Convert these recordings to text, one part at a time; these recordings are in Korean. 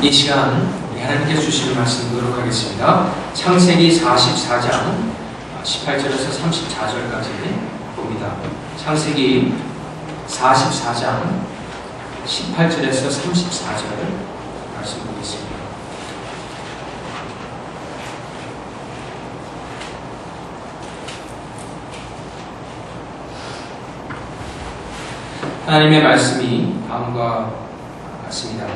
이 시간 우리 하나님께서 주시는 말씀 보도록 하겠습니다. 창세기 44장 18절에서 34절까지 봅니다. 창세기 44장 18절에서 34절 말씀 보겠습니다. 하나님의 말씀이 다음과 같습니다.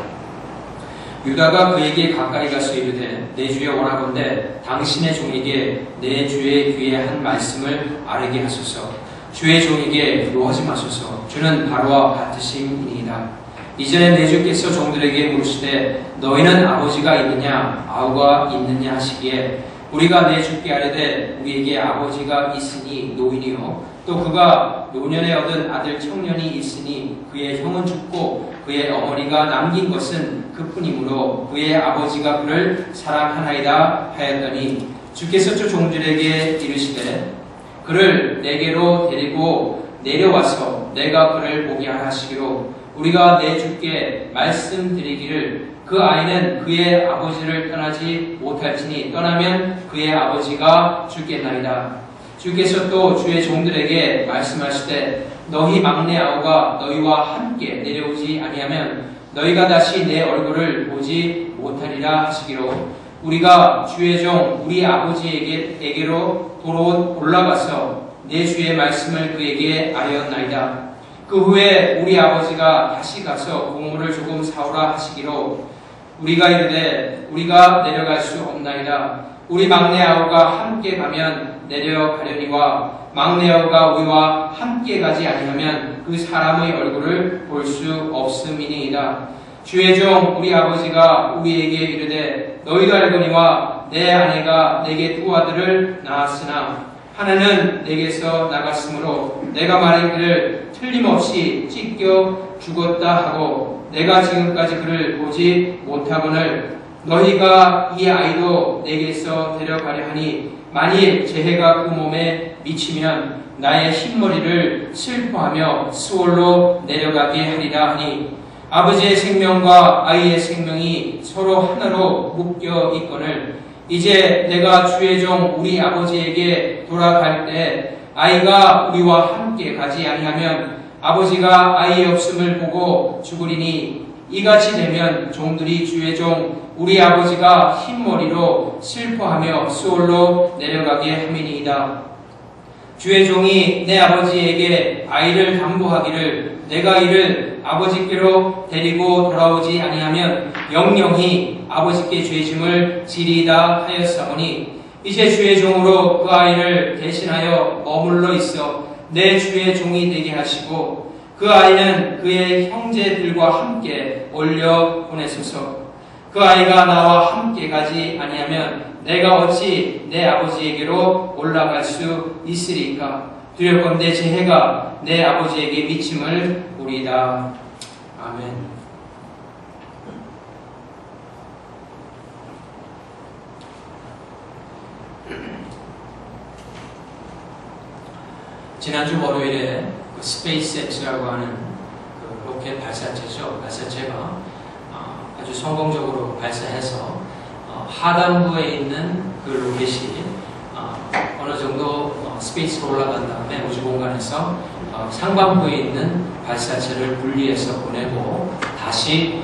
유다가 그에게 가까이 가서 이르되 내 주여 원하건대 당신의 종에게 내 주의 귀에 한 말씀을 아뢰게 하소서. 주의 종에게 노하지 마소서. 주는 바로와 같으심이니이다. 이전에 내 주께서 종들에게 물으시되 너희는 아버지가 있느냐 아우가 있느냐 하시기에 우리가 내 주께 아뢰되 우리에게 아버지가 있으니 노인이요 또 그가 노년에 얻은 아들 청년이 있으니 그의 형은 죽고 그의 어머니가 남긴 것은 그뿐이므로 그의 아버지가 그를 사랑하나이다 하였더니 주께서 저 종들에게 이르시되 그를 내게로 데리고 내려와서 내가 그를 보게 하시기로 우리가 내 주께 말씀드리기를 그 아이는 그의 아버지를 떠나지 못할지니 떠나면 그의 아버지가 죽겠나이다. 주께서 또 주의 종들에게 말씀하시되 너희 막내 아우가 너희와 함께 내려오지 아니하면 너희가 다시 내 얼굴을 보지 못하리라 하시기로 우리가 주의 종 우리 아버지에게로 도로 올라가서 내 주의 말씀을 그에게 아뢰었나이다. 그 후에 우리 아버지가 다시 가서 곡물을 조금 사오라 하시기로 우리가 이르되 우리가 내려갈 수 없나이다. 우리 막내 아우가 함께 가면 내려가려니와 막내 아우가 우리와 함께 가지 아니하면 그 사람의 얼굴을 볼 수 없음이니이다. 주의 종 우리 아버지가 우리에게 이르되 너희도 알거니와 내 아내가 내게 두 아들을 낳았으나 하나는 내게서 나갔으므로 내가 말하기를 틀림없이 찢겨 죽었다 하고 내가 지금까지 그를 보지 못하거늘 너희가 이 아이도 내게서 데려가려 하니 만일 재해가 그 몸에 미치면 나의 흰머리를 슬퍼하며 수월로 내려가게 하리라 하니 아버지의 생명과 아이의 생명이 서로 하나로 묶여 있거늘 이제 내가 주의 종 우리 아버지에게 돌아갈 때 아이가 우리와 함께 가지 아니하면 아버지가 아이 없음을 보고 죽으리니 이같이 되면 종들이 주의 종 우리 아버지가 흰머리로 슬퍼하며 수월로 내려가게 함이니이다. 주의 종이 내 아버지에게 아이를 담보하기를 내가 이를 아버지께로 데리고 돌아오지 아니하면 영영히 아버지께 죄짐을 지리이다 하였사오니 이제 주의 종으로 그 아이를 대신하여 머물러 있어 내 주의 종이 되게 하시고 그 아이는 그의 형제들과 함께 올려 보내소서. 그 아이가 나와 함께 가지 아니하면 내가 어찌 내 아버지에게로 올라갈 수 있으리까? 두렵건대 재해가 내 아버지에게 미침을 보리이다. 아멘. 지난주 월요일에 그 스페이스X라고 하는 그 로켓 발사체죠. 발사체가 아주 성공적으로 발사해서 하단부에 있는 그 로켓이 어느 정도 스페이스로 올라간 다음에 우주 공간에서 상반부에 있는 발사체를 분리해서 보내고 다시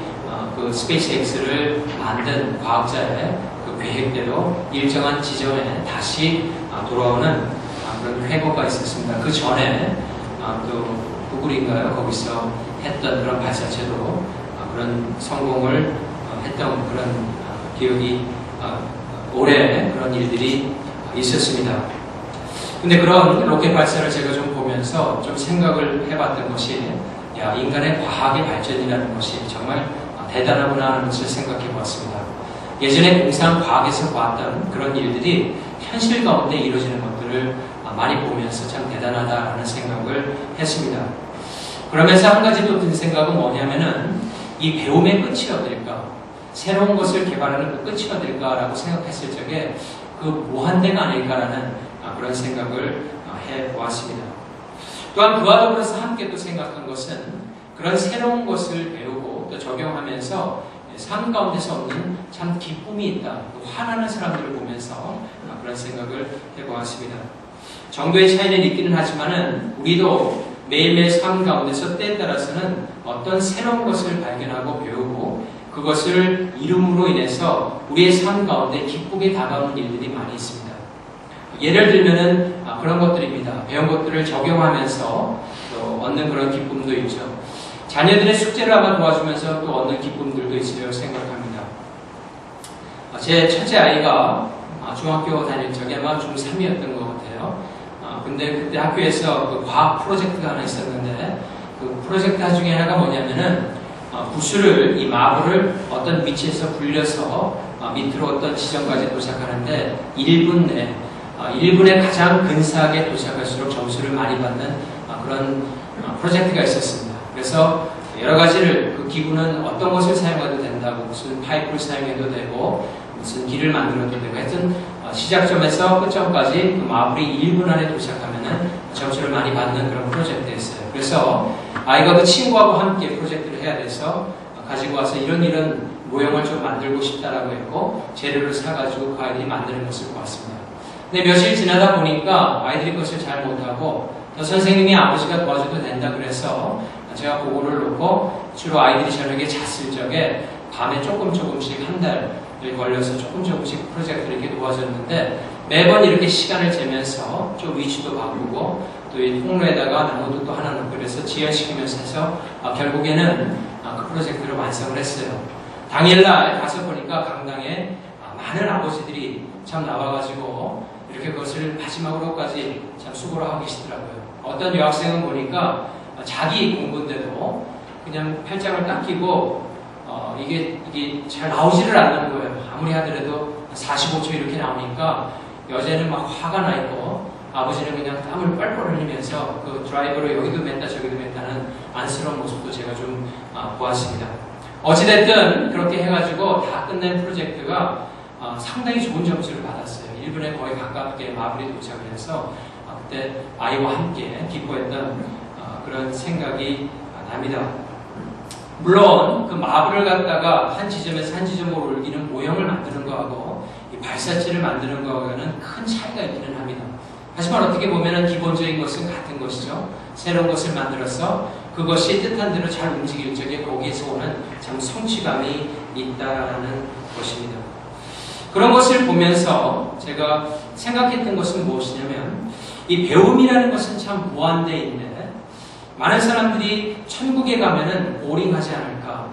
그 스페이스X를 만든 과학자의 그 계획대로 일정한 지점에 다시 돌아오는 그런 쾌거가 있었습니다. 그 전에 또 구글인가요? 거기서 했던 그런 발사체도 그런 성공을 했던 그런 기억이 올해 그런 일들이 있었습니다. 근데 그런 로켓 발사를 제가 좀 보면서 좀 생각을 해봤던 것이 야, 인간의 과학의 발전이라는 것이 정말 대단하구나 하는 것을 생각해 보았습니다. 예전에 공상 과학에서 봤던 그런 일들이 현실 가운데 이루어지는 것들을 많이 보면서 참 대단하다라는 생각을 했습니다. 그러면서 한 가지 또 든 생각은 뭐냐면은 이 배움의 끝이 어딜까? 새로운 것을 개발하는 그 끝이 어딜까라고 생각했을 적에 그 무한대가 아닐까라는 그런 생각을 해보았습니다. 또한 그와 더불어서 함께 또 생각한 것은 그런 새로운 것을 배우고 또 적용하면서 삶 가운데서 얻는 참 기쁨이 있다. 화나는 사람들을 보면서 그런 생각을 해보았습니다. 정도의 차이는 있기는 하지만은 우리도 매일매일 삶 가운데서 때에 따라서는 어떤 새로운 것을 발견하고 배우고 그것을 이룸으로 인해서 우리의 삶 가운데 기쁘게 다가오는 일들이 많이 있습니다. 예를 들면은 그런 것들입니다. 배운 것들을 적용하면서 또 얻는 그런 기쁨도 있죠. 자녀들의 숙제를 아마 도와주면서 또 얻는 기쁨들도 있으리라고 생각합니다. 제 첫째 아이가 중학교 다닐 적에 아마 중3이었던 것 같아요. 근데 그때 학교에서 그 과학 프로젝트가 하나 있었는데 그 프로젝트 중에 하나가 뭐냐면은 구슬을, 이 마블을 어떤 위치에서 굴려서 밑으로 어떤 지점까지 도착하는데 1분 내 1분에 가장 근사하게 도착할수록 점수를 많이 받는 그런 프로젝트가 있었습니다. 그래서 여러 가지를 그 기구는 어떤 것을 사용해도 된다고 무슨 파이프를 사용해도 되고 무슨 길을 만들어도 되고 하여튼 시작점에서 끝점까지 그 마블이 1분 안에 도착하면은 점수를 많이 받는 그런 프로젝트였어요. 그래서 아이가 그 친구하고 함께 프로젝트를 해야 돼서 가지고 와서 이런 모형을 좀 만들고 싶다라고 했고 재료를 사가지고 그 아이들이 만드는 것을 보았습니다. 근데 며칠 지나다 보니까 아이들이 그것을 잘 못하고 또 선생님이 아버지가 도와줘도 된다 그래서 제가 그거를 놓고 주로 아이들이 저녁에 잤을 적에 밤에 조금씩 한 달을 걸려서 조금씩 프로젝트를 이렇게 도와줬는데 매번 이렇게 시간을 재면서 좀 위치도 바꾸고 또 이 통로에다가 나무도 또 하나 놓고 그래서 지연시키면서 해서 결국에는 그 프로젝트를 완성을 했어요. 당일날 가서 보니까 강당에 많은 아버지들이 참 나와가지고 이렇게 그것을 마지막으로까지 참 수고를 하고 계시더라고요. 어떤 여학생은 보니까 자기 공부인데도 그냥 팔짱을 딱 끼고 이게 잘 나오지를 않는 거예요. 아무리 하더라도 45초 이렇게 나오니까 여자는 막 화가 나 있고 아버지는 그냥 땀을 뻘뻘 흘리면서 그 드라이버로 여기도 맸다 저기도 맸다는 안쓰러운 모습도 제가 좀 보았습니다. 어찌됐든 그렇게 해가지고 다 끝낸 프로젝트가 상당히 좋은 점수를 받았어요. 1분에 거의 가깝게 마블이 도착을 해서 그때 아이와 함께 기뻐했던 그런 생각이 납니다. 물론 그 마블을 갖다가 한 지점에서 한 지점으로 옮기는 모형을 만드는 거하고 이 발사체를 만드는 거하고는 큰 차이가 있기는 합니다. 하지만 어떻게 보면 기본적인 것은 같은 것이죠. 새로운 것을 만들어서 그것이 뜻한 대로 잘 움직일 적에 거기에서 오는 참 성취감이 있다라는 것입니다. 그런 것을 보면서 제가 생각했던 것은 무엇이냐면 이 배움이라는 것은 참 무한대인데 많은 사람들이 천국에 가면은 보링하지 않을까.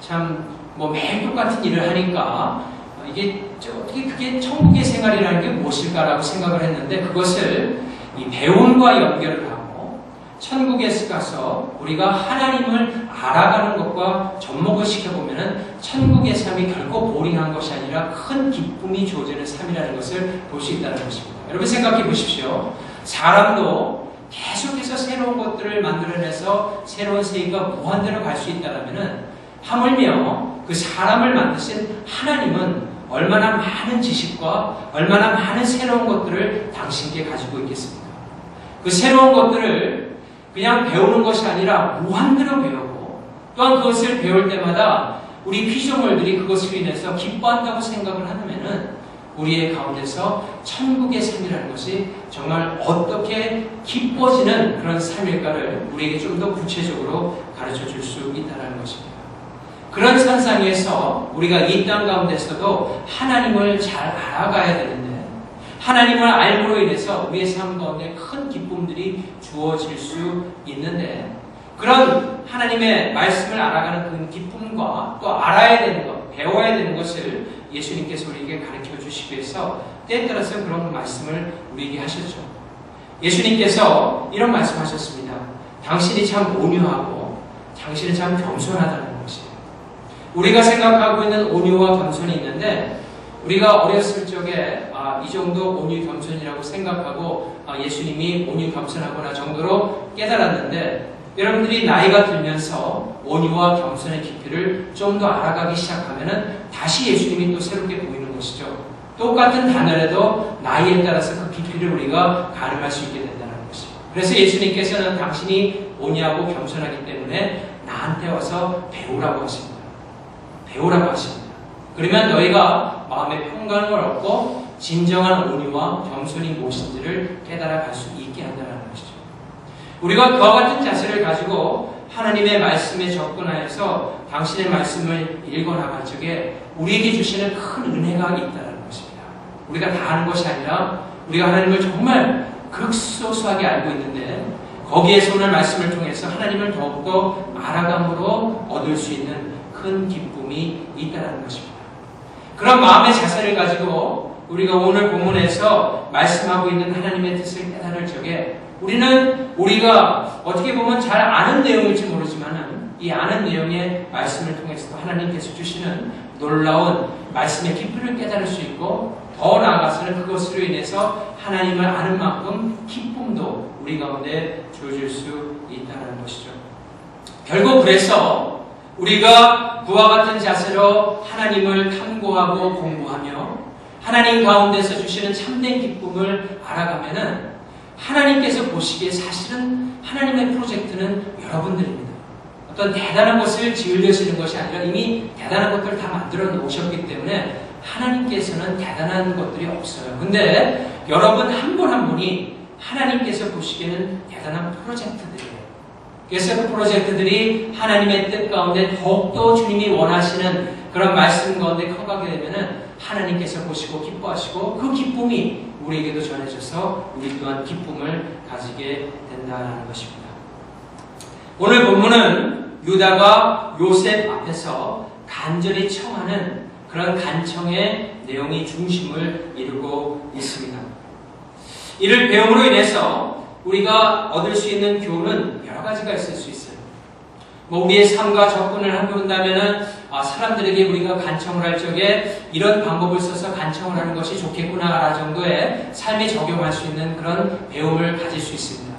참 뭐 매일 똑같은 일을 하니까 이게 어떻게 그게 천국의 생활이라는 게 무엇일까라고 생각을 했는데 그것을 이 배움과 연결을 하고 천국에 가서 우리가 하나님을 알아가는 것과 접목을 시켜보면은 천국의 삶이 결코 보링한 것이 아니라 큰 기쁨이 주어지는 삶이라는 것을 볼 수 있다는 것입니다. 여러분 생각해 보십시오. 사람도 계속해서 새로운 것들을 만들어내서 새로운 세계가 무한대로 갈 수 있다면은 하물며 그 사람을 만드신 하나님은 얼마나 많은 지식과 얼마나 많은 새로운 것들을 당신께 가지고 있겠습니까? 그 새로운 것들을 그냥 배우는 것이 아니라 무한대로 배우고 또한 그것을 배울 때마다 우리 피조물들이 그것을 인해서 기뻐한다고 생각을 한다면은 우리의 가운데서 천국의 삶이라는 것이 정말 어떻게 기뻐지는 그런 삶일까를 우리에게 좀 더 구체적으로 가르쳐 줄 수 있다는 것입니다. 그런 선상에서 우리가 이 땅 가운데서도 하나님을 잘 알아가야 되는데 하나님을 알므로 인해서 우리의 삶 가운데 큰 기쁨들이 주어질 수 있는데 그런 하나님의 말씀을 알아가는 그 기쁨과 또 알아야 되는 것, 배워야 되는 것을 예수님께서 우리에게 가르쳐 주시기 위해서 때에 따라서 그런 말씀을 우리에게 하셨죠. 예수님께서 이런 말씀하셨습니다. 당신이 참 온유하고 당신은 참 겸손하다는 것이에요. 우리가 생각하고 있는 온유와 겸손이 있는데 우리가 어렸을 적에 이 정도 온유 겸손이라고 생각하고 예수님이 온유 겸손하구나 정도로 깨달았는데 여러분들이 나이가 들면서 온유와 겸손의 깊이를 좀 더 알아가기 시작하면은 다시 예수님이 또 새롭게 보이는 것이죠. 똑같은 단어라도 나이에 따라서 그 깊이를 우리가 가늠할 수 있게 된다는 것이죠. 그래서 예수님께서는 당신이 온유하고 겸손하기 때문에 나한테 와서 배우라고 하십니다. 배우라고 하십니다. 그러면 너희가 마음의 평강을 얻고 진정한 온유와 겸손이 무엇인지를 깨달아갈 수 있게 한다는 것이죠. 우리가 그와 같은 자세를 가지고 하나님의 말씀에 접근하여서 당신의 말씀을 읽어나갈 적에 우리에게 주시는 큰 은혜가 있다는 것입니다. 우리가 다 아는 것이 아니라 우리가 하나님을 정말 극소소하게 알고 있는데 거기에서 오늘 말씀을 통해서 하나님을 더욱더 알아감으로 얻을 수 있는 큰 기쁨이 있다는 것입니다. 그런 마음의 자세를 가지고 우리가 오늘 본문에서 말씀하고 있는 하나님의 뜻을 깨달을 적에 우리가 어떻게 보면 잘 아는 내용일지 모르지만 이 아는 내용의 말씀을 통해서도 하나님께서 주시는 놀라운 말씀의 깊이를 깨달을 수 있고 더 나아가서는 그것으로 인해서 하나님을 아는 만큼 기쁨도 우리 가운데 주어질 수 있다는 것이죠. 결국 그래서 우리가 그와 같은 자세로 하나님을 탐구하고 공부하며 하나님 가운데서 주시는 참된 기쁨을 알아가면은 하나님께서 보시기에 사실은 하나님의 프로젝트는 여러분들입니다. 어떤 대단한 것을 지으려시는 것이 아니라 이미 대단한 것들을 다 만들어 놓으셨기 때문에 하나님께서는 대단한 것들이 없어요. 근데 여러분 한 분 한 분이 하나님께서 보시기에는 대단한 프로젝트들이에요. 그래서 그 프로젝트들이 하나님의 뜻 가운데 더욱더 주님이 원하시는 그런 말씀 가운데 커가게 되면은 하나님께서 보시고 기뻐하시고 그 기쁨이 우리에게도 전해져서 우리 또한 기쁨을 가지게 된다는 것입니다. 오늘 본문은 유다가 요셉 앞에서 간절히 청하는 그런 간청의 내용이 중심을 이루고 있습니다. 이를 배움으로 인해서 우리가 얻을 수 있는 교훈은 여러 가지가 있을 수 있어요. 우리의 삶과 접근을 한다면은 사람들에게 우리가 간청을 할 적에 이런 방법을 써서 간청을 하는 것이 좋겠구나 정도의 삶에 적용할 수 있는 그런 배움을 가질 수 있습니다.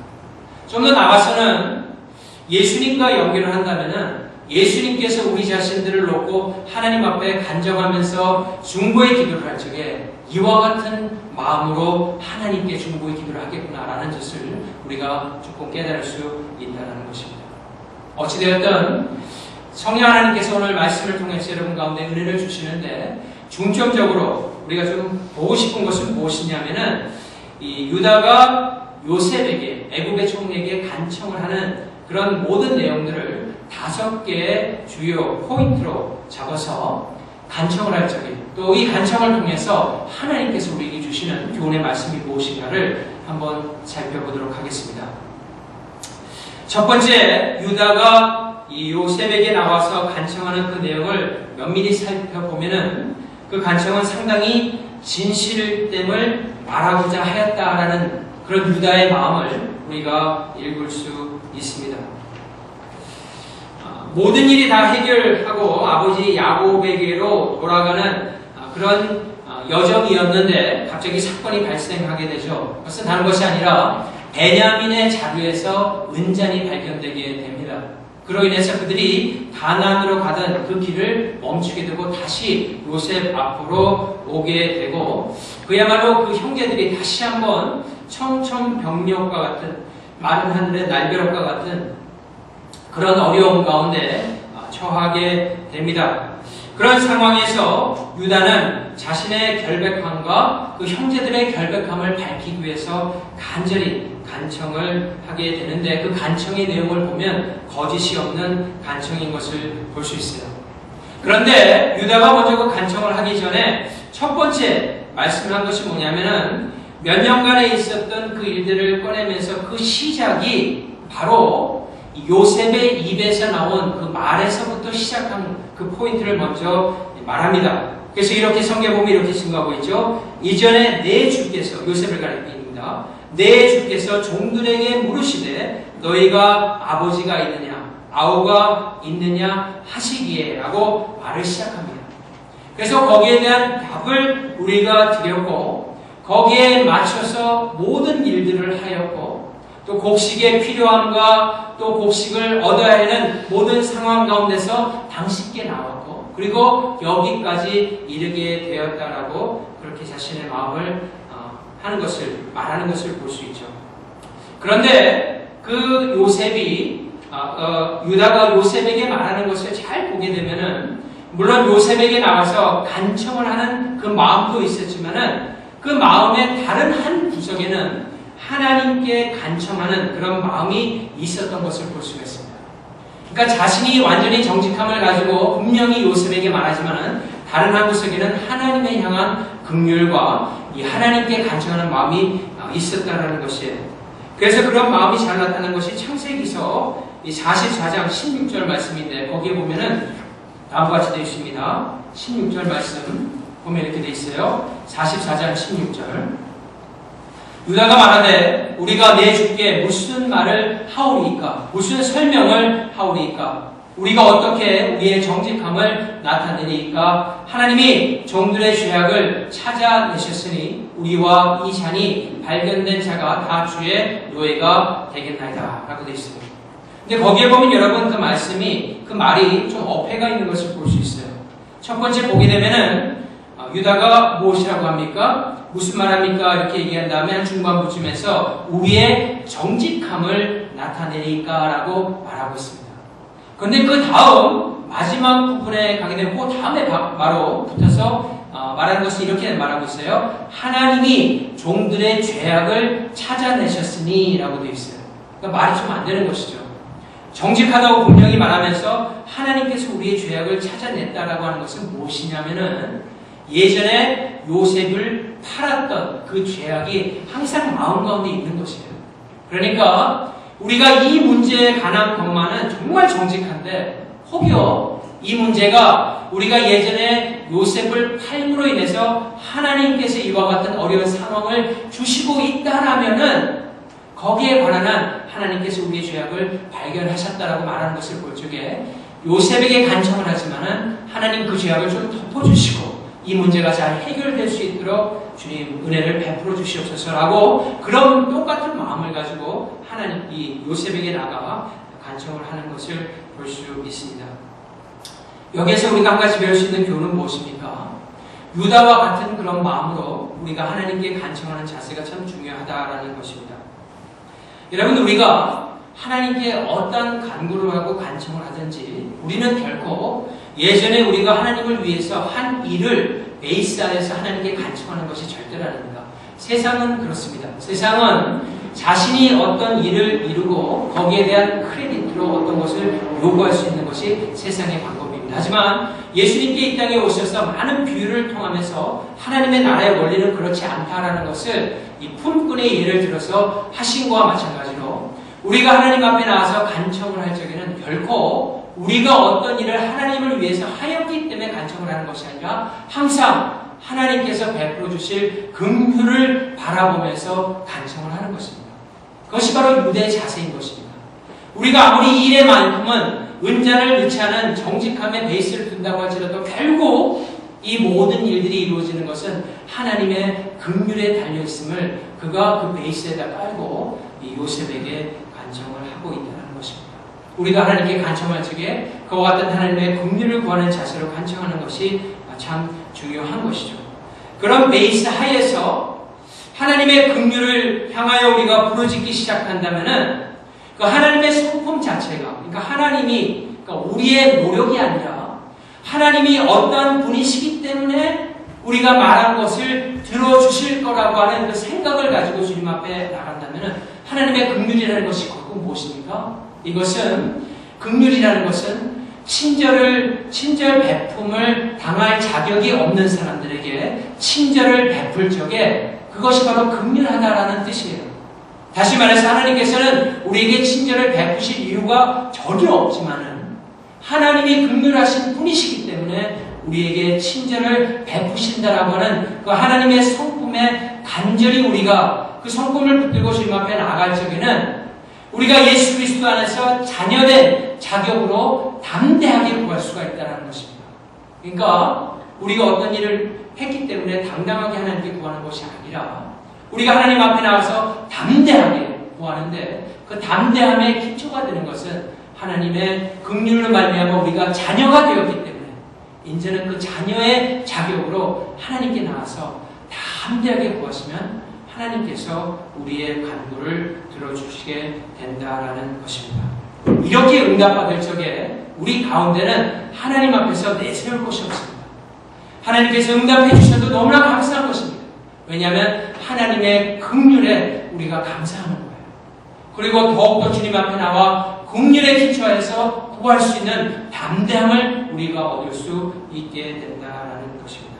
좀 더 나아가서는 예수님과 연결을 한다면은 예수님께서 우리 자신들을 놓고 하나님 앞에 간청하면서 중보의 기도를 할 적에 이와 같은 마음으로 하나님께 중보의 기도를 하겠구나라는 것을 우리가 조금 깨달을 수 있다는 것입니다. 어찌되었든 성령 하나님께서 오늘 말씀을 통해서 여러분 가운데 은혜를 주시는데 중점적으로 우리가 좀 보고 싶은 것은 무엇이냐면은 이 유다가 요셉에게 애굽의 총리에게 간청을 하는 그런 모든 내용들을 5개의 주요 포인트로 잡아서 간청을 할 적에 또 이 간청을 통해서 하나님께서 우리에게 주시는 교훈의 말씀이 무엇인가를 한번 살펴보도록 하겠습니다. 첫 번째, 유다가 이 요셉에게 나와서 간청하는 그 내용을 면밀히 살펴보면은 그 간청은 상당히 진실됨을 말하고자 하였다라는 그런 유다의 마음을 우리가 읽을 수 있습니다. 모든 일이 다 해결하고 아버지 야곱에게로 돌아가는 그런 여정이었는데 갑자기 사건이 발생하게 되죠. 그것은 다른 것이 아니라 베냐민의 자루에서 은잔이 발견되게 됩니다. 그로 인해서 그들이 가나안으로 가던 그 길을 멈추게 되고 다시 요셉 앞으로 오게 되고 그야말로 그 형제들이 다시 한번 청천벽력과 같은 마른 하늘의 날벼락과 같은 그런 어려움 가운데 처하게 됩니다. 그런 상황에서 유다는 자신의 결백함과 그 형제들의 결백함을 밝히기 위해서 간절히 간청을 하게 되는데 그 간청의 내용을 보면 거짓이 없는 간청인 것을 볼 수 있어요. 그런데 유다가 먼저 그 간청을 하기 전에 첫 번째 말씀한 것이 뭐냐면은 몇 년간에 있었던 그 일들을 꺼내면서 그 시작이 바로 요셉의 입에서 나온 그 말에서부터 시작한 그 포인트를 먼저 말합니다. 그래서 이렇게 성경 보면 이렇게 증거하고 있죠. 이전에 내 주께서 요셉을 가리킵니다. 내 주께서 종들에게 물으시되 너희가 아버지가 있느냐 아우가 있느냐 하시기에 라고 말을 시작합니다. 그래서 거기에 대한 답을 우리가 드렸고 거기에 맞춰서 모든 일들을 하였고 또 곡식의 필요함과 또 곡식을 얻어야 하는 모든 상황 가운데서 당신께 나왔고 그리고 여기까지 이르게 되었다라고 그렇게 자신의 마음을 하는 것을 말하는 것을 볼 수 있죠. 그런데 그 요셉이 유다가 요셉에게 말하는 것을 잘 보게 되면은 물론 요셉에게 나가서 간청을 하는 그 마음도 있었지만은 그 마음의 다른 한 구석에는 하나님께 간청하는 그런 마음이 있었던 것을 볼 수가 있습니다. 그러니까 자신이 완전히 정직함을 가지고 분명히 요셉에게 말하지만은 다른 한 구석에는 하나님을 향한 긍휼과 이 하나님께 간청하는 마음이 있었다라는 것이에요. 그래서 그런 마음이 잘 나타난 것이 창세기서 44장 16절 말씀인데 거기에 보면은 다음과 같이 되어 있습니다. 16절 말씀 보면 이렇게 되어 있어요. 44장 16절. 유다가 말하되 우리가 내 주께 무슨 말을 하오리이까? 무슨 설명을 하오리이까? 우리가 어떻게 우리의 정직함을 나타내리이까? 하나님이 종들의 죄악을 찾아내셨으니 우리와 이 잔이 발견된 자가 다 주의 노예가 되겠나이다 라고 되어 있습니다. 근데 거기에 보면 여러분 그 말씀이 그 말이 좀 어폐가 있는 것을 볼 수 있어요. 첫 번째 보게 되면은 유다가 무엇이라고 합니까? 무슨 말합니까? 이렇게 얘기한 다음에 한 중반부쯤에서 우리의 정직함을 나타내리까라고 말하고 있습니다. 그런데 그 다음 마지막 부분에 가게 되면 그 다음에 바로 붙어서 말하는 것이 이렇게 말하고 있어요. 하나님이 종들의 죄악을 찾아내셨으니 라고 되어 있어요. 그러니까 말이 좀 안 되는 것이죠. 정직하다고 분명히 말하면서 하나님께서 우리의 죄악을 찾아냈다라고 하는 것은 무엇이냐면은 예전에 요셉을 팔았던 그 죄악이 항상 마음 가운데 있는 것이에요. 그러니까 우리가 이 문제에 관한 것만은 정말 정직한데 혹여 이 문제가 우리가 예전에 요셉을 팔므로 인해서 하나님께서 이와 같은 어려운 상황을 주시고 있다라면은 거기에 관한 한 하나님께서 우리의 죄악을 발견하셨다라고 말하는 것을 볼 적에 요셉에게 간청을 하지만은 하나님 그 죄악을 좀 덮어주시고 이 문제가 잘 해결될 수 있도록 주님 은혜를 베풀어 주시옵소서라고 그런 똑같은 마음을 가지고 하나님 이 요셉에게 나가 간청을 하는 것을 볼 수 있습니다. 여기에서 우리가 한 가지 배울 수 있는 교훈은 무엇입니까? 유다와 같은 그런 마음으로 우리가 하나님께 간청하는 자세가 참 중요하다라는 것입니다. 여러분 우리가 하나님께 어떤 간구를 하고 간청을 하든지 우리는 결코 예전에 우리가 하나님을 위해서 한 일을 베이스하여서 하나님께 간청하는 것이 절대로 아닙니다. 세상은 그렇습니다. 세상은 자신이 어떤 일을 이루고 거기에 대한 크레딧으로 어떤 것을 요구할 수 있는 것이 세상의 방법입니다. 하지만 예수님께 이 땅에 오셔서 많은 비유를 통하면서 하나님의 나라의 원리는 그렇지 않다라는 것을 이 품꾼의 예를 들어서 하신 것과 마찬가지로 우리가 하나님 앞에 나와서 간청을 할 적에는 결코 우리가 어떤 일을 하나님을 위해서 하였기 때문에 간청을 하는 것이 아니라 항상 하나님께서 베풀어 주실 긍휼을 바라보면서 간청을 하는 것입니다. 그것이 바로 유대의 자세인 것입니다. 우리가 아무리 일에만큼은 은잔을 넣지 않은 정직함의 베이스를 둔다고 할지라도 결국 이 모든 일들이 이루어지는 것은 하나님의 긍휼에 달려있음을 그가 그 베이스에다 깔고 이 요셉에게 간청을 하고 있다는 것입니다. 우리가 하나님께 간청할 적에 그와 같은 하나님의 긍휼을 구하는 자세로 간청하는 것이 참 중요한 것이죠. 그런 베이스 하에서 하나님의 긍휼을 향하여 우리가 부르짖기 시작한다면은 그 하나님의 성품 자체가 그러니까 하나님이 그러니까 우리의 노력이 아니라 하나님이 어떠한 분이시기 때문에 우리가 말한 것을 들어주실 거라고 하는 그 생각을 가지고 주님 앞에 나간다면은 하나님의 긍휼이라는 것이 결국 무엇입니까? 이것은 긍휼이라는 것은 친절 베품을 당할 자격이 없는 사람들에게 친절을 베풀 적에 그것이 바로 긍휼하다라는 뜻이에요. 다시 말해서 하나님께서는 우리에게 친절을 베푸실 이유가 전혀 없지만은 하나님이 긍휼하신 분이시기 때문에 우리에게 친절을 베푸신다라고 하는 그 하나님의 성품에 간절히 우리가 그 성품을 붙들고 주님 앞에 나갈 적에는 우리가 예수 그리스도 안에서 자녀된 자격으로 담대하게 구할 수가 있다는 것입니다. 그러니까 우리가 어떤 일을 했기 때문에 당당하게 하나님께 구하는 것이 아니라 우리가 하나님 앞에 나와서 담대하게 구하는데 그 담대함의 기초가 되는 것은 하나님의 긍휼로 말미암아 우리가 자녀가 되었기 때문에 이제는 그 자녀의 자격으로 하나님께 나와서 담대하게 구하시면 하나님께서 우리의 간구를 들어주시게 된다라는 것입니다. 이렇게 응답받을 적에 우리 가운데는 하나님 앞에서 내세울 것이 없습니다. 하나님께서 응답해 주셔도 너무나 감사한 것입니다. 왜냐하면 하나님의 긍휼에 우리가 감사하는 거예요. 그리고 더욱더 주님 앞에 나와 긍휼에 기초해서 구할 수 있는 담대함을 우리가 얻을 수 있게 된다는 것입니다.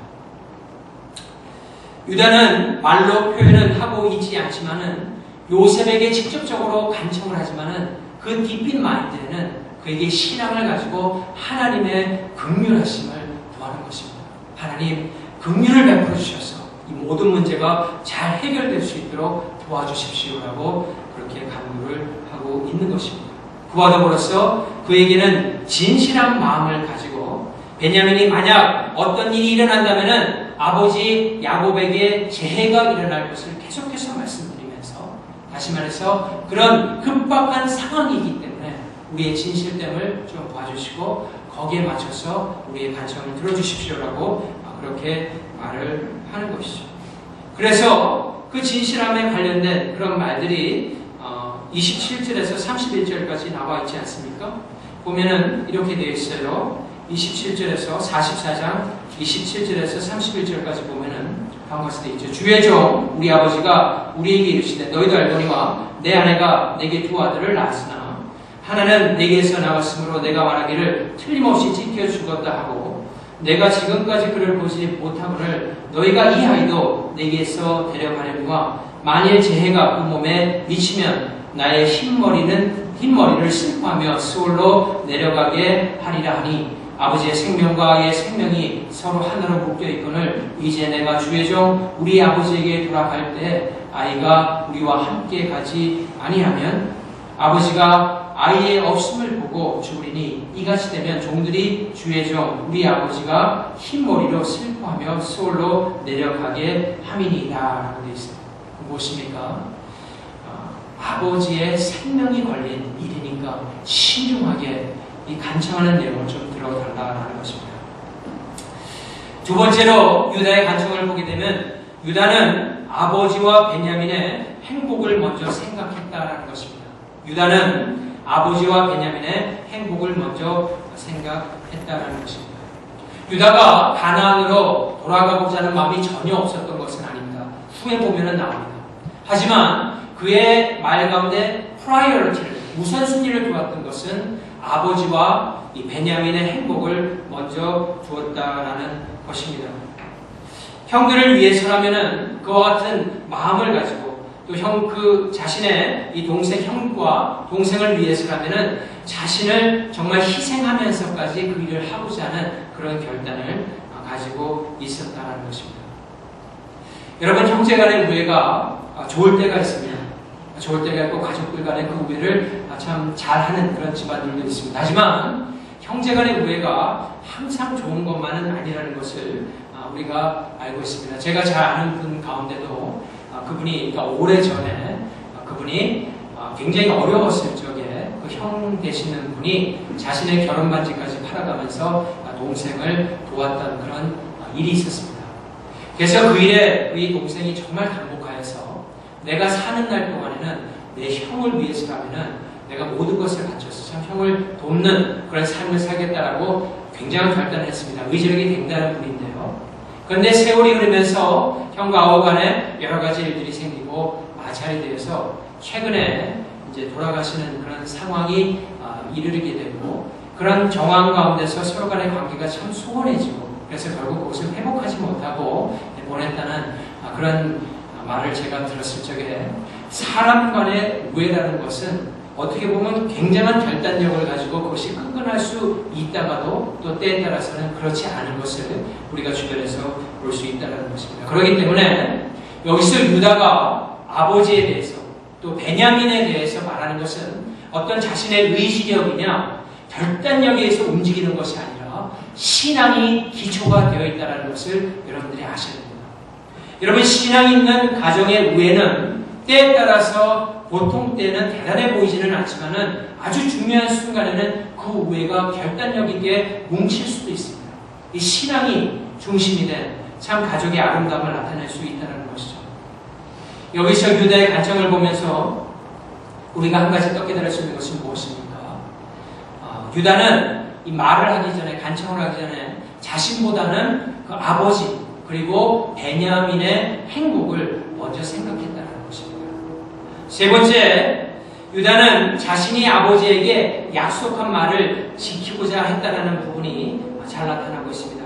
유다는 말로 표현은 하고 있지 않지만은 요셉에게 직접적으로 간청을 하지만은 그 딥인 마인드에는 그에게 신앙을 가지고 하나님의 긍휼하심을 구하는 것입니다. 하나님 긍휼을 베풀어 주셔서 이 모든 문제가 잘 해결될 수 있도록 도와주십시오라고 그렇게 간구를 하고 있는 것입니다. 그와 더불어서 그에게는 진실한 마음을 가지고 베냐민이 만약 어떤 일이 일어난다면은 아버지 야곱에게 재해가 일어날 것을 계속해서 말씀드리면서 다시 말해서 그런 급박한 상황이기 때문에 우리의 진실됨을 좀 봐주시고 거기에 맞춰서 우리의 간청을 들어주십시오라고 그렇게 말을 하는 것이죠. 그래서 그 진실함에 관련된 그런 말들이 27절에서 31절까지 나와 있지 않습니까? 보면은 이렇게 되어 있어요. 27절에서 44장 27절에서 31절까지 보면은 다음 것이 되어 있죠. 주의 종 우리 아버지가 우리에게 이르시되 너희도 알거니와 내 아내가 내게 두 아들을 낳았으나 하나는 내게서 나왔으므로 내가 말하기를 틀림없이 지켜 죽었다 하고 내가 지금까지 그를 보지 못하거늘 너희가 이 아이도 내게서 데려가려니와 만일 재해가 그 몸에 미치면 나의 흰머리를 슬퍼하며 스올로 내려가게 하리라 하니 아버지의 생명과 아이의 생명이 서로 하나로 묶여 있거늘 이제 내가 주의 종 우리 아버지에게 돌아갈 때 아이가 우리와 함께 가지 아니하면 아버지가 아이의 없음을 보고 죽으리니 이같이 되면 종들이 주의 종 우리 아버지가 흰머리로 슬퍼하며 스올로 내려가게 함이니라 라고 되어 있습니다. 무엇입니까? 아버지의 생명이 걸린 일이니까 신중하게 이 간청하는 내용을 좀 들어달라는 것입니다. 두 번째로 유다의 간청을 보게 되면 유다는 아버지와 베냐민의 행복을 먼저 생각했다라는 것입니다. 유다는 아버지와 베냐민의 행복을 먼저 생각했다라는 것입니다. 유다가 가나안으로 돌아가고자 하는 마음이 전혀 없었던 것은 아닙니다. 후에 보면은 나옵니다. 하지만 그의 말 가운데 프라이어리티를 우선순위를 두었던 것은 아버지와 이 베냐민의 행복을 먼저 두었다라는 것입니다. 형들을 위해서라면은 그와 같은 마음을 가지고 또 그 자신의 이 형과 동생을 위해서라면은 자신을 정말 희생하면서까지 그 일을 하고자 하는 그런 결단을 가지고 있었다는 것입니다. 여러분 형제간의 우애가 좋을 때가 있습니다. 좋을 때가 있고 가족들 간의 그 우애를 참 잘하는 그런 집안들도 있습니다. 하지만 형제간의 우애가 항상 좋은 것만은 아니라는 것을 우리가 알고 있습니다. 제가 잘 아는 분 가운데도 그분이 그러니까 오래전에 그분이 굉장히 어려웠을 적에 그 형 되시는 분이 자신의 결혼 반지까지 팔아가면서 동생을 도왔던 그런 일이 있었습니다. 그래서 그 일에 이 동생이 정말 감복하여서 내가 사는 날 동안에는 내 형을 위해서라면은 내가 모든 것을 바쳐서 참 형을 돕는 그런 삶을 살겠다라고 굉장한 결단을 했습니다. 의지력이 굉장한 분인데요. 그런데 세월이 흐르면서 형과 아우 간에 여러 가지 일들이 생기고 마찰이 되어서 최근에 이제 돌아가시는 그런 상황이 이르게 되고 그런 정황 가운데서 서로 간의 관계가 참 소원해지고 그래서 결국 그것을 회복하지 못하고 보냈다는 그런 말을 제가 들었을 적에 사람 간의 우애라는 것은 어떻게 보면 굉장한 결단력을 가지고 그것이 끈끈할 수 있다가도 또 때에 따라서는 그렇지 않은 것을 우리가 주변에서 볼 수 있다는 것입니다. 그렇기 때문에 여기서 유다가 아버지에 대해서 또 베냐민에 대해서 말하는 것은 어떤 자신의 의지력이냐 결단력에 의해서 움직이는 것이 아니라 신앙이 기초가 되어 있다는 것을 여러분들이 아셔야 됩니다. 여러분 신앙이 있는 가정의 우애는 때에 따라서 보통 때는 대단해 보이지는 않지만은 아주 중요한 순간에는 그 우애가 결단력 있게 뭉칠 수도 있습니다. 이 신앙이 중심이 된 참 가족의 아름다움을 나타낼 수 있다는 것이죠. 여기서 유다의 간청을 보면서 우리가 한 가지 또 깨달을 수 있는 것은 무엇입니까? 유다는 이 말을 하기 전에, 간청을 하기 전에 자신보다는 그 아버지 그리고 베냐민의 행복을 먼저 생각했다는 것입니다. 세 번째, 유다는 자신이 아버지에게 약속한 말을 지키고자 했다는 부분이 잘 나타나고 있습니다.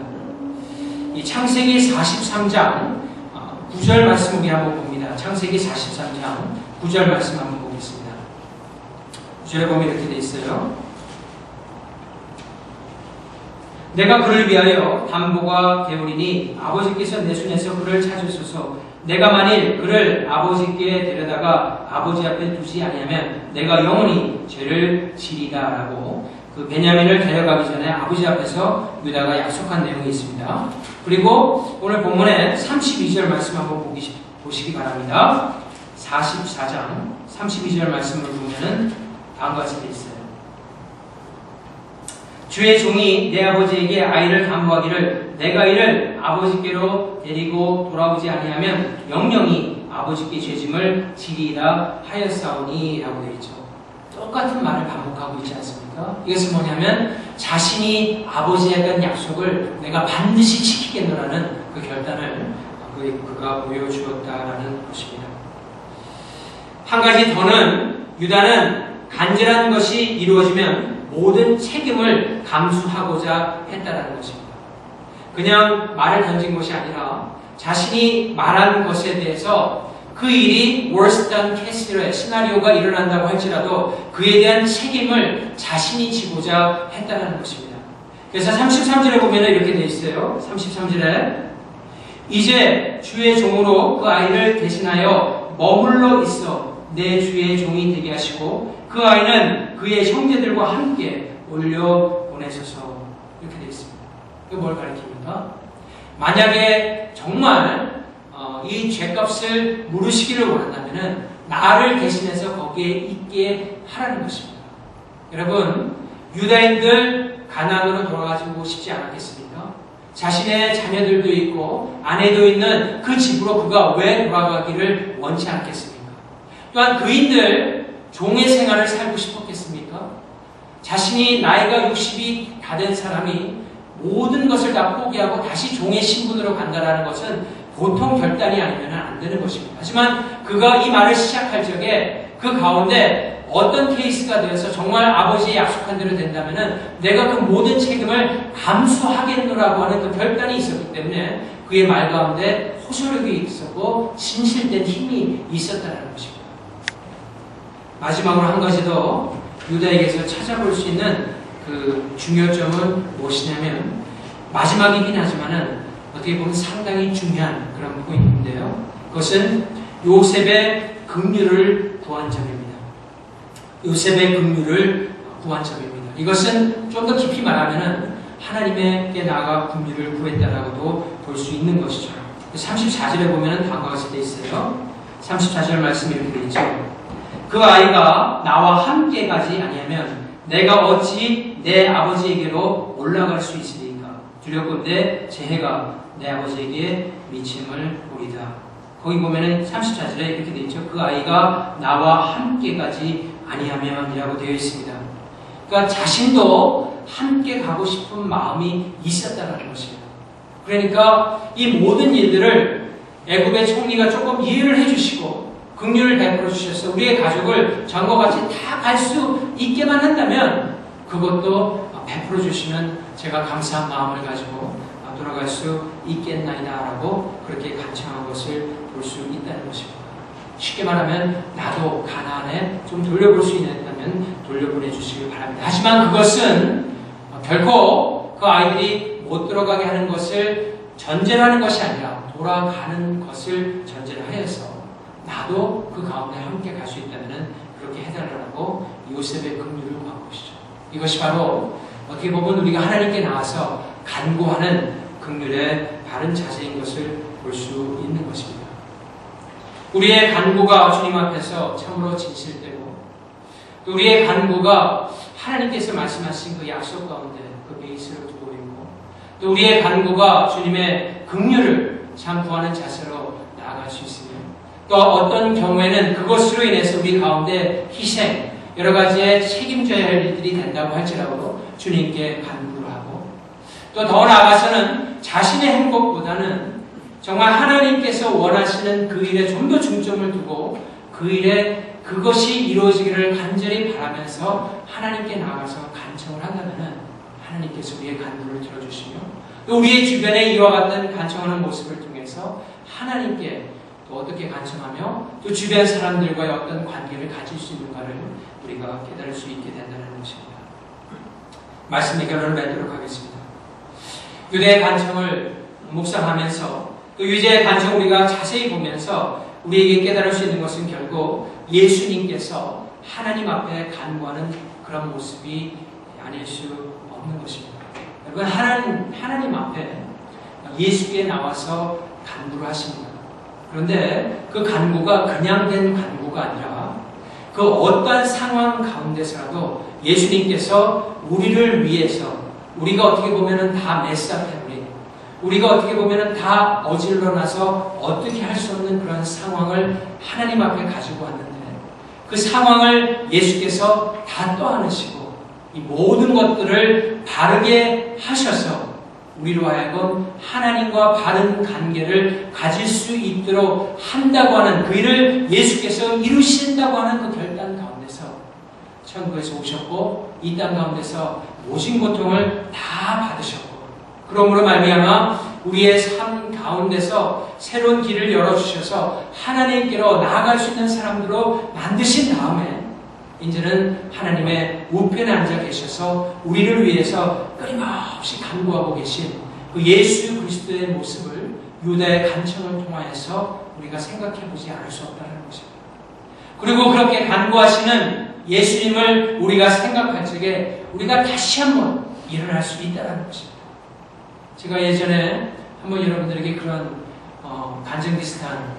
이 창세기 43장 9절 말씀 우리 한번 봅니다. 창세기 43장 9절 말씀 한번 보겠습니다. 9절에 보면 이렇게 돼 있어요. 내가 그를 위하여 담보가 되오리니 아버지께서 내 손에서 그를 찾으소서. 내가 만일 그를 아버지께 데려다가 아버지 앞에 두지 아니하면 내가 영원히 죄를 지리다 라고 그 베냐민을 데려가기 전에 아버지 앞에서 유다가 약속한 내용이 있습니다. 그리고 오늘 본문에 32절 말씀 한번 보시기 바랍니다. 44장 32절 말씀을 보면은 다음과 같이 되어 있어요. 주의 종이 내 아버지에게 아이를 담보하기를 내가 이를 아버지께로 데리고 돌아오지 아니하면 영영이 아버지께 죄짐을 지리라 하였사오니 라고 되어 있죠. 똑같은 말을 반복하고 있지 않습니까? 이것은 뭐냐면 자신이 아버지에 대한 약속을 내가 반드시 지키겠노라는 그 결단을 그가 보여주었다라는 것입니다. 한 가지 더는 유다는 간절한 것이 이루어지면 모든 책임을 감수하고자 했다는 것입니다. 그냥 말을 던진 것이 아니라 자신이 말한 것에 대해서 그 일이 worse than case의 시나리오가 일어난다고 할지라도 그에 대한 책임을 자신이 지고자 했다는 것입니다. 그래서 33절에 보면 이렇게 되어 있어요. 33절에 이제 주의 종으로 그 아이를 대신하여 머물러 있어 내 주의 종이 되게 하시고 그 아이는 그의 형제들과 함께 올려보내소서. 이렇게 되어 있습니다. 이거 뭘 가리킵니까? 만약에 정말 이 죄값을 물으시기를 원한다면 나를 대신해서 거기에 있게 하라는 것입니다. 여러분, 유다인들 가나안으로 돌아가지고 싶지 않았겠습니까? 자신의 자녀들도 있고 아내도 있는 그 집으로 그가 왜 돌아가기를 원치 않겠습니까? 또한 그인들 종의 생활을 살고 싶었겠습니까? 자신이 나이가 60이 다 된 사람이 모든 것을 다 포기하고 다시 종의 신분으로 간다는 것은 보통 결단이 아니면 안 되는 것입니다. 하지만 그가 이 말을 시작할 적에 그 가운데 어떤 케이스가 되어서 정말 아버지의 약속한 대로 된다면 내가 그 모든 책임을 감수하겠노라고 하는 그 결단이 있었기 때문에 그의 말 가운데 호소력이 있었고 진실된 힘이 있었다는 것입니다. 마지막으로 한 가지 더 유다에게서 찾아볼 수 있는 그 중요점은 무엇이냐면 마지막이긴 하지만은 어떻게 보면 상당히 중요한 그런 포인트인데요. 그것은 요셉의 긍휼을 구한 점입니다. 요셉의 긍휼을 구한 점입니다. 이것은 좀 더 깊이 말하면은 하나님께 나아가 긍휼을 구했다라고도 볼 수 있는 것이죠. 34절에 보면은 다음과 같이 되어 있어요. 34절 말씀이 이렇게 되어 있죠. 그 아이가 나와 함께 가지 아니하면 내가 어찌 내 아버지에게로 올라갈 수 있으리까? 두렵건대 제 해가 내 아버지에게 미침을 보리다. 거기 보면은 34절에 이렇게 되어 있죠. 그 아이가 나와 함께 가지 아니하면이라고 되어 있습니다. 그러니까 자신도 함께 가고 싶은 마음이 있었다는 것입니다. 그러니까 이 모든 일들을 애굽의 총리가 조금 이해를 해주시고 긍휼을 베풀어 주셔서 우리의 가족을 전과 같이 다 갈 수 있게만 한다면 그것도 베풀어 주시면 제가 감사한 마음을 가지고 돌아갈 수 있겠나이다라고 그렇게 간청한 것을 볼 수 있다는 것입니다. 쉽게 말하면 나도 가나안에 좀 돌려볼 수 있다면 돌려보내 주시길 바랍니다. 하지만 그것은 결코 그 아이들이 못 들어가게 하는 것을 전제로 하는 것이 아니라 돌아가는 것을 전제로 하여서 나도 그 가운데 함께 갈 수 있다면 그렇게 해달라고 요셉의 긍휼을 구한 것이죠. 이것이 바로 어떻게 보면 우리가 하나님께 나와서 간구하는 긍휼의 바른 자세인 것을 볼 수 있는 것입니다. 우리의 간구가 주님 앞에서 참으로 진실되고 또 우리의 간구가 하나님께서 말씀하신 그 약속 가운데 그 베이스를 두고 있고 또 우리의 간구가 주님의 긍휼을 참 구하는 자세로 나아갈 수 있으며 또 어떤 경우에는 그것으로 인해서 우리 가운데 희생 여러 가지의 책임져야 할 일들이 된다고 할지라도 주님께 간구를 하고 또 더 나아가서는 자신의 행복보다는 정말 하나님께서 원하시는 그 일에 좀 더 중점을 두고 그 일에 그것이 이루어지기를 간절히 바라면서 하나님께 나아가서 간청을 한다면 하나님께서 우리의 간구를 들어주시며 또 우리의 주변에 이와 같은 간청하는 모습을 통해서 하나님께 또 어떻게 간청하며 또 주변 사람들과의 어떤 관계를 가질 수 있는가를 우리가 깨달을 수 있게 된다는 것입니다. 말씀의 결론을 맺도록 하겠습니다. 유대의 간청을 묵상하면서 또 유대의 간청 우리가 자세히 보면서 우리에게 깨달을 수 있는 것은 결국 예수님께서 하나님 앞에 간구하는 그런 모습이 아닐 수 없는 것입니다. 여러분 하나님 앞에 예수께 나와서 간구를 하십니다. 그런데 그 간구가 그냥 된 간구가 아니라 그 어떠한 상황 가운데서라도 예수님께서 우리를 위해서 우리가 어떻게 보면은 다 메사태우리 우리가 어떻게 보면은 다 어질러나서 어떻게 할 수 없는 그런 상황을 하나님 앞에 가지고 왔는데 그 상황을 예수께서 다 떠안으시고 이 모든 것들을 바르게 하셔서 우리로 하여금 하나님과 바른 관계를 가질 수 있도록 한다고 하는 그 일을 예수께서 이루신다고 하는 그 결단 가운데서 천국에서 오셨고 이 땅 가운데서 모진 고통을 다 받으셨고 그러므로 말미암아 우리의 삶 가운데서 새로운 길을 열어주셔서 하나님께로 나아갈 수 있는 사람들로 만드신 다음에 이제는 하나님의 우편에 앉아 계셔서 우리를 위해서 끊임없이 간구하고 계신 그 예수 그리스도의 모습을 유다의 간청을 통하여서 우리가 생각해보지 않을 수 없다는 것입니다. 그리고 그렇게 간구하시는 예수님을 우리가 생각할 적에 우리가 다시 한번 일어날 수 있다는 것입니다. 제가 예전에 한번 여러분들에게 그런 간증 비슷한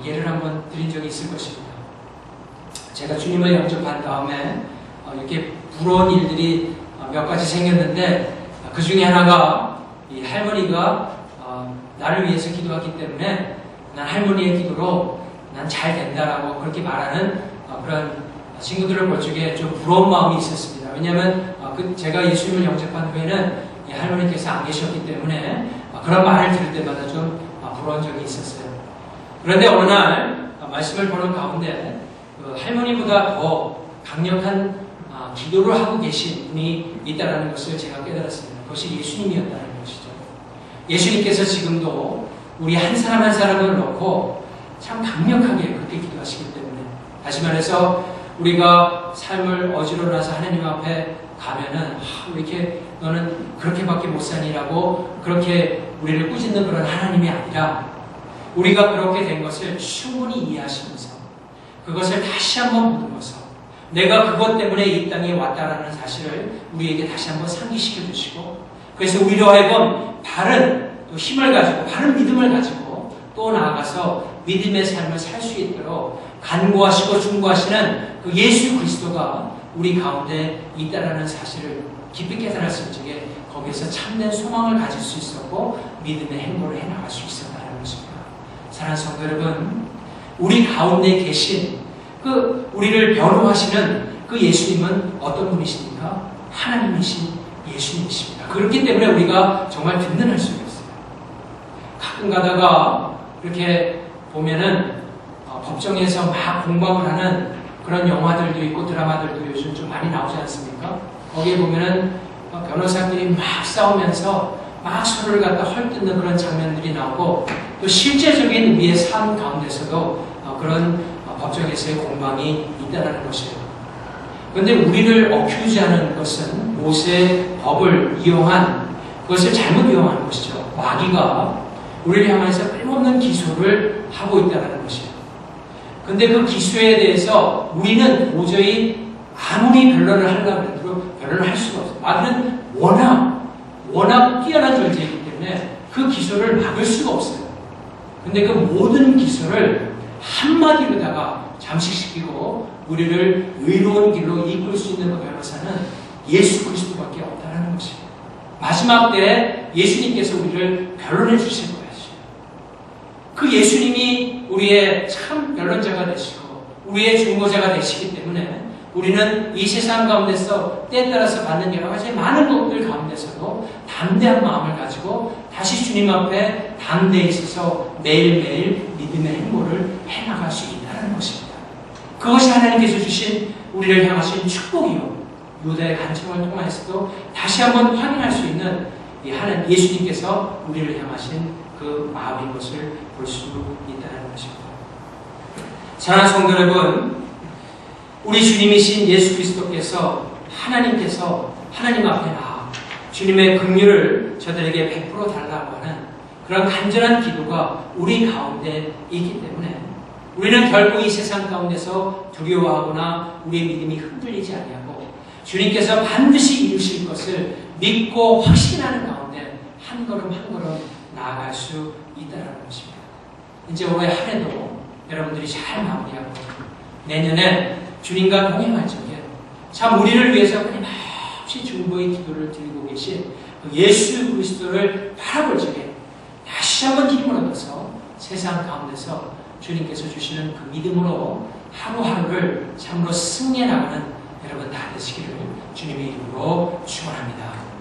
예를 한번 드린 적이 있을 것입니다. 제가 주님을 영접한 다음에 이렇게 부러운 일들이 몇 가지 생겼는데 그 중에 하나가 이 할머니가 나를 위해서 기도하기 때문에 난 할머니의 기도로 난 잘 된다라고 그렇게 말하는 그런 친구들을 볼 적에 좀 부러운 마음이 있었습니다. 왜냐하면 제가 예수님을 영접한 후에는 할머니께서 안 계셨기 때문에 그런 말을 들을 때마다 좀 부러운 적이 있었어요. 그런데 어느 날 말씀을 보는 가운데 할머니보다 더 강력한 기도를 하고 계신 분이 있다는 것을 제가 깨달았습니다. 그것이 예수님이었다는 것이죠. 예수님께서 지금도 우리 한 사람 한 사람을 놓고 참 강력하게 그렇게 기도하시기 때문에 다시 말해서 우리가 삶을 어지러워서 하나님 앞에 가면은 왜 이렇게 너는 그렇게밖에 못 사니라고 그렇게 우리를 꾸짖는 그런 하나님이 아니라 우리가 그렇게 된 것을 충분히 이해하시면서 그것을 다시 한번 보듬어서 내가 그것 때문에 이 땅에 왔다라는 사실을 우리에게 다시 한번 상기시켜 주시고 그래서 우리로 하여금 바른 또 힘을 가지고 바른 믿음을 가지고 또 나아가서 믿음의 삶을 살 수 있도록 간구하시고 중구하시는 그 예수 그리스도가 우리 가운데 있다라는 사실을 깊이 깨달았을 적에 거기에서 참된 소망을 가질 수 있었고 믿음의 행보를 해나갈 수 있었다는 것입니다. 사랑하는 성도 여러분, 우리 가운데 계신 그 우리를 변호하시는 그 예수님은 어떤 분이십니까? 하나님이신 예수님이십니다. 그렇기 때문에 우리가 정말 든든할 수가 있어요. 가끔 가다가 이렇게 보면은 법정에서 막 공방을 하는 그런 영화들도 있고 드라마들도 요즘 좀 많이 나오지 않습니까? 거기에 보면은 변호사들이 막 싸우면서 막 서로를 갖다 헐뜯는 그런 장면들이 나오고 또 실제적인 우리의 삶 가운데서도 그런 법정에서의 공방이 있다는 것이에요. 그런데 우리를 어큐즈하는 것은 모세의 법을 이용한 그것을 잘못 이용하는 것이죠. 마귀가 우리를 향해서 끊임없는 기소를 하고 있다는 것이에요. 근데 그 기소에 대해서 우리는 도저히 아무리 변론을 하려고 해도 변론을 할 수가 없어요. 마귀는 워낙 뛰어난 존재이기 때문에 그 기소를 막을 수가 없어요. 근데 그 모든 기소를 한마디로다가 잠식시키고 우리를 의로운 길로 이끌 수 있는 그 변호사는 예수 그리스도밖에 없다는 것이에요. 마지막 때 예수님께서 우리를 변론해 주실 거예요. 그 예수님이 우리의 참 변론자가 되시고 우리의 중보자가 되시기 때문에 우리는 이 세상 가운데서 때에 따라서 받는 여러 가지 많은 것들 가운데서도 담대한 마음을 가지고 다시 주님 앞에 담대히 있어서 매일매일 믿음의 행보를 해나갈 수 있다는 것입니다. 그것이 하나님께서 주신 우리를 향하신 축복이요. 유다의 간청을 통해서도 다시 한번 확인할 수 있는 이 하나님 예수님께서 우리를 향하신 그 마음인 것을 볼 수 있다는 것입니다. 사랑하는 성도 여러분, 우리 주님이신 예수 그리스도께서 하나님께서 하나님 앞에 나아 주님의 긍휼을 저들에게 베풀어 달라고 하는 그런 간절한 기도가 우리 가운데 있기 때문에 우리는 결국 이 세상 가운데서 두려워하거나 우리의 믿음이 흔들리지 아니하고 주님께서 반드시 이루실 것을 믿고 확신하는 가운데 한 걸음 한 걸음 나아갈 수 있다는 것입니다. 이제 올해 한 해도 여러분들이 잘 마무리하고 내년에 주님과 동행할 적에 참 우리를 위해서 끊임없이 중보의 기도를 드리고 계신 예수 그리스도를 바라볼 적에 다시 한번 힘을 얻어서 세상 가운데서 주님께서 주시는 그 믿음으로 하루하루를 참으로 승리해 나가는 여러분 다 되시기를 주님의 이름으로 축원합니다.